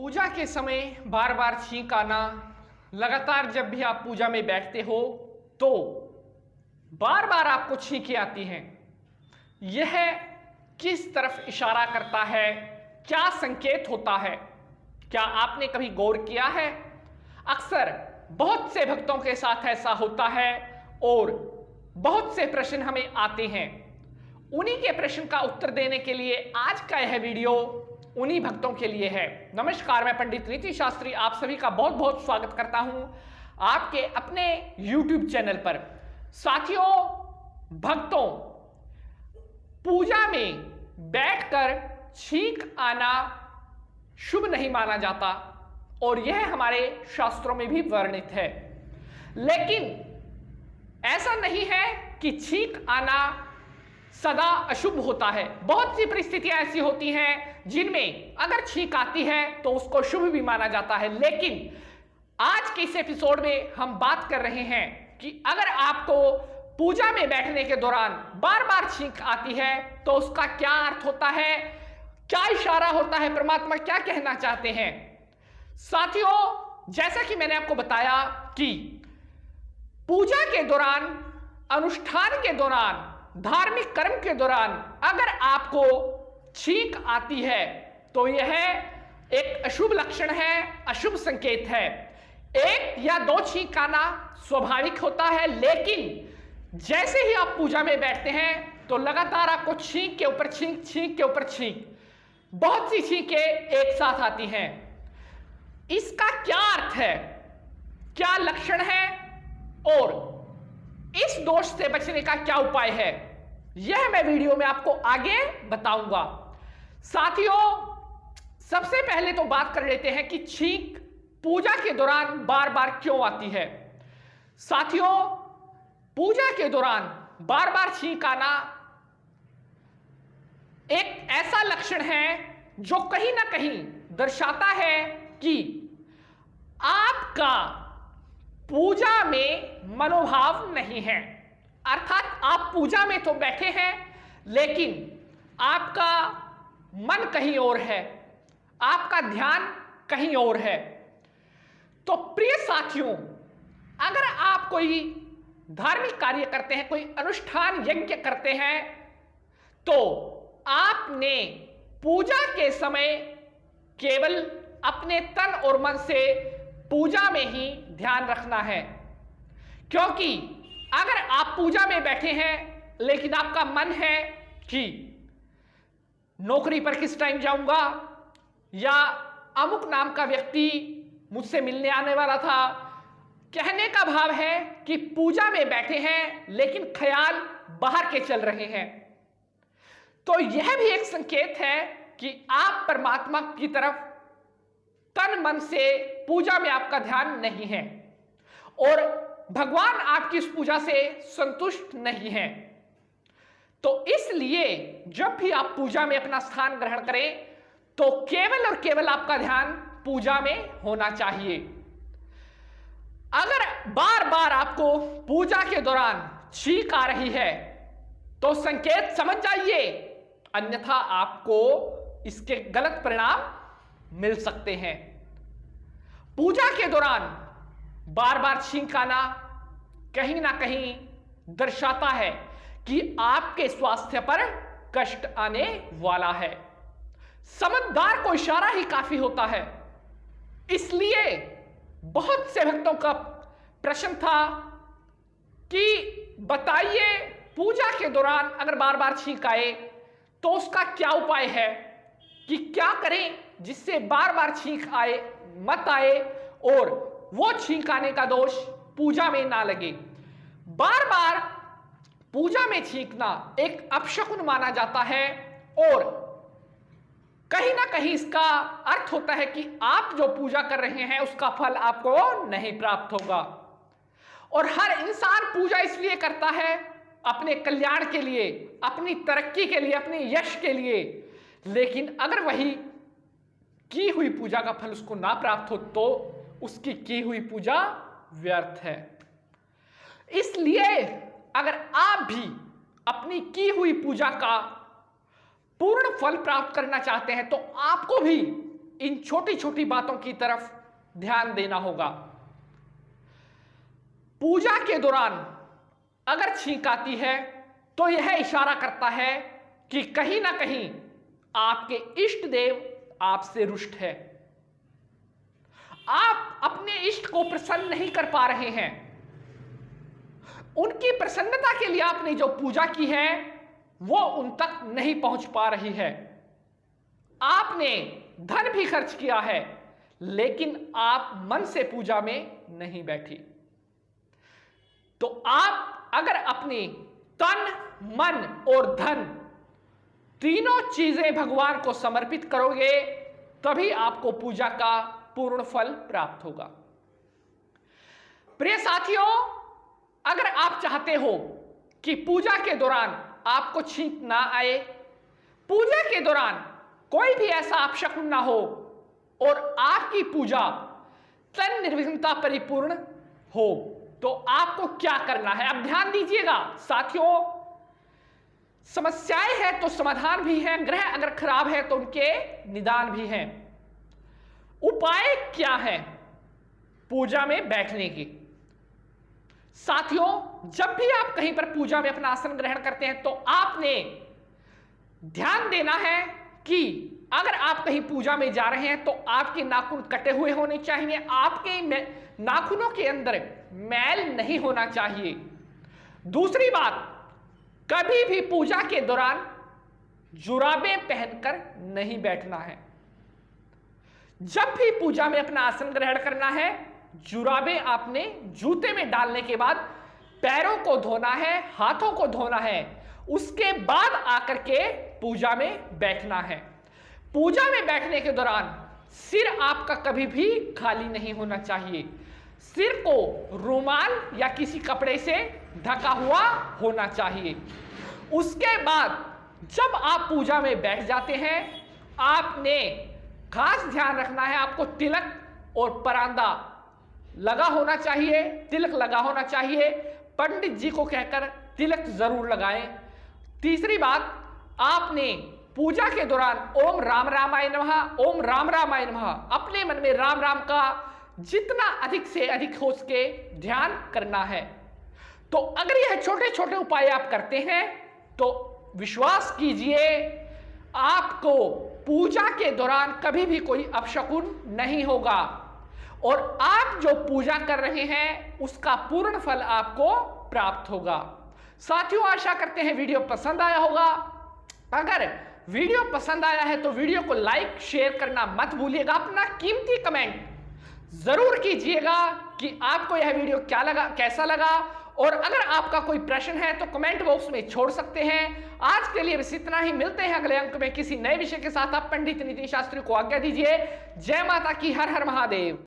पूजा के समय बार बार छींक आना, लगातार जब भी आप पूजा में बैठते हो तो बार बार आपको छींकें आती हैं, यह किस तरफ इशारा करता है? क्या संकेत होता है? क्या आपने कभी गौर किया है? अक्सर बहुत से भक्तों के साथ ऐसा होता है और बहुत से प्रश्न हमें आते हैं। उन्हीं के प्रश्न का उत्तर देने के लिए आज का यह वीडियो उन्हीं भक्तों के लिए है। नमस्कार, मैं पंडित नीति शास्त्री आप सभी का बहुत बहुत स्वागत करता हूं आपके अपने YouTube चैनल पर। साथियों, भक्तों, पूजा में बैठकर छींक आना शुभ नहीं माना जाता और यह हमारे शास्त्रों में भी वर्णित है। लेकिन ऐसा नहीं है कि छींक आना सदा अशुभ होता है। बहुत सी परिस्थितियां ऐसी होती हैं जिनमें अगर छींक आती है तो उसको शुभ भी माना जाता है। लेकिन आज के इस एपिसोड में हम बात कर रहे हैं कि अगर आपको पूजा में बैठने के दौरान बार बार छींक आती है तो उसका क्या अर्थ होता है, क्या इशारा होता है, परमात्मा क्या कहना चाहते हैं। साथियों, जैसा कि मैंने आपको बताया कि पूजा के दौरान, अनुष्ठान के दौरान, धार्मिक कर्म के दौरान अगर आपको छींक आती है तो यह एक अशुभ लक्षण है, अशुभ संकेत है। एक या दो छींक आना स्वाभाविक होता है, लेकिन जैसे ही आप पूजा में बैठते हैं तो लगातार आपको छींक के ऊपर छींक, छींक के ऊपर छींक, बहुत सी छींकें एक साथ आती हैं। इसका क्या अर्थ है, क्या लक्षण है और इस दोष से बचने का क्या उपाय है, यह मैं वीडियो में आपको आगे बताऊंगा। साथियों, सबसे पहले तो बात कर लेते हैं कि छींक पूजा के दौरान बार बार क्यों आती है। साथियों, पूजा के दौरान बार बार छींक आना एक ऐसा लक्षण है जो कहीं ना कहीं दर्शाता है कि आपका पूजा में मनोभाव नहीं है। अर्थात आप पूजा में तो बैठे हैं लेकिन आपका मन कहीं और है, आपका ध्यान कहीं और है। तो प्रिय साथियों, अगर आप कोई धार्मिक कार्य करते हैं, कोई अनुष्ठान यज्ञ करते हैं, तो आपने पूजा के समय केवल अपने तन और मन से पूजा में ही ध्यान रखना है। क्योंकि अगर आप पूजा में बैठे हैं लेकिन आपका मन है कि नौकरी पर किस टाइम जाऊंगा, या अमुक नाम का व्यक्ति मुझसे मिलने आने वाला था, कहने का भाव है कि पूजा में बैठे हैं लेकिन ख्याल बाहर के चल रहे हैं, तो यह भी एक संकेत है कि आप परमात्मा की तरफ तन मन से पूजा में आपका ध्यान नहीं है और भगवान आपकी इस पूजा से संतुष्ट नहीं है। तो इसलिए जब भी आप पूजा में अपना स्थान ग्रहण करें तो केवल और केवल आपका ध्यान पूजा में होना चाहिए। अगर बार बार आपको पूजा के दौरान छींक आ रही है तो संकेत समझ जाइए, अन्यथा आपको इसके गलत परिणाम मिल सकते हैं। पूजा के दौरान बार बार छींक आना कहीं ना कहीं दर्शाता है कि आपके स्वास्थ्य पर कष्ट आने वाला है। समझदार को इशारा ही काफी होता है। इसलिए बहुत से भक्तों का प्रश्न था कि बताइए, पूजा के दौरान अगर बार बार छींक आए तो उसका क्या उपाय है, कि क्या करें जिससे बार बार छींक आए मत आए और वो छींक आने का दोष पूजा में ना लगे। बार बार पूजा में छींकना एक अपशकुन माना जाता है और कहीं ना कहीं इसका अर्थ होता है कि आप जो पूजा कर रहे हैं उसका फल आपको नहीं प्राप्त होगा। और हर इंसान पूजा इसलिए करता है अपने कल्याण के लिए, अपनी तरक्की के लिए, अपने यश के लिए, लेकिन अगर वही की हुई पूजा का फल उसको ना प्राप्त हो तो उसकी की हुई पूजा व्यर्थ है। इसलिए अगर आप भी अपनी की हुई पूजा का पूर्ण फल प्राप्त करना चाहते हैं तो आपको भी इन छोटी छोटी बातों की तरफ ध्यान देना होगा। पूजा के दौरान अगर छींक आती है तो यह इशारा करता है कि कहीं ना कहीं आपके इष्ट देव आपसे रुष्ट है, आप अपने इष्ट को प्रसन्न नहीं कर पा रहे हैं। उनकी प्रसन्नता के लिए आपने जो पूजा की है वो उन तक नहीं पहुंच पा रही है। आपने धन भी खर्च किया है लेकिन आप मन से पूजा में नहीं बैठी। तो आप अगर अपनी तन, मन और धन तीनों चीजें भगवान को समर्पित करोगे तभी आपको पूजा का पूर्ण फल प्राप्त होगा। प्रिय साथियों, अगर आप चाहते हो कि पूजा के दौरान आपको छींक ना आए, पूजा के दौरान कोई भी ऐसा अपशकुन ना हो और आपकी पूजा तन निर्विघ्नता परिपूर्ण हो, तो आपको क्या करना है? अब ध्यान दीजिएगा साथियों, समस्याएं हैं तो समाधान भी है, ग्रह अगर खराब है तो उनके निदान भी हैं। उपाय क्या है पूजा में बैठने की? साथियों, जब भी आप कहीं पर पूजा में अपना आसन ग्रहण करते हैं तो आपने ध्यान देना है कि अगर आप कहीं पूजा में जा रहे हैं तो आपके नाखून कटे हुए होने चाहिए, आपके नाखूनों के अंदर मैल नहीं होना चाहिए। दूसरी बात, कभी भी पूजा के दौरान जुराबें पहनकर नहीं बैठना है। जब भी पूजा में अपना आसन ग्रहण करना है, जुराबें आपने जूते में डालने के बाद पैरों को धोना है, हाथों को धोना है, उसके बाद आकर के पूजा में बैठना है। पूजा में बैठने के दौरान सिर आपका कभी भी खाली नहीं होना चाहिए, सिर को रुमाल या किसी कपड़े से ढका हुआ होना चाहिए। उसके बाद जब आप पूजा में बैठ जाते हैं, आपने खास ध्यान रखना है, आपको तिलक और परांदा लगा होना चाहिए, तिलक लगा होना चाहिए। पंडित जी को कहकर तिलक जरूर लगाएं। तीसरी बात, आपने पूजा के दौरान ओम राम रामाय नमः, ओम राम रामाय नमः अपने मन में राम राम का जितना अधिक से अधिक हो सके ध्यान करना है। तो अगर यह छोटे छोटे उपाय आप करते हैं तो विश्वास कीजिए, आपको पूजा के दौरान कभी भी कोई अपशकुन नहीं होगा और आप जो पूजा कर रहे हैं उसका पूर्ण फल आपको प्राप्त होगा। साथियों, आशा करते हैं वीडियो पसंद आया होगा। अगर वीडियो पसंद आया है तो वीडियो को लाइक शेयर करना मत भूलिएगा। अपना कीमती कमेंट जरूर कीजिएगा कि आपको यह वीडियो क्या लगा, कैसा लगा, और अगर आपका कोई प्रश्न है तो कमेंट बॉक्स में छोड़ सकते हैं। आज के लिए बस इतना ही, मिलते हैं अगले अंक में किसी नए विषय के साथ। आप पंडित नितिन शास्त्री को आज्ञा दीजिए। जय माता की, हर हर महादेव।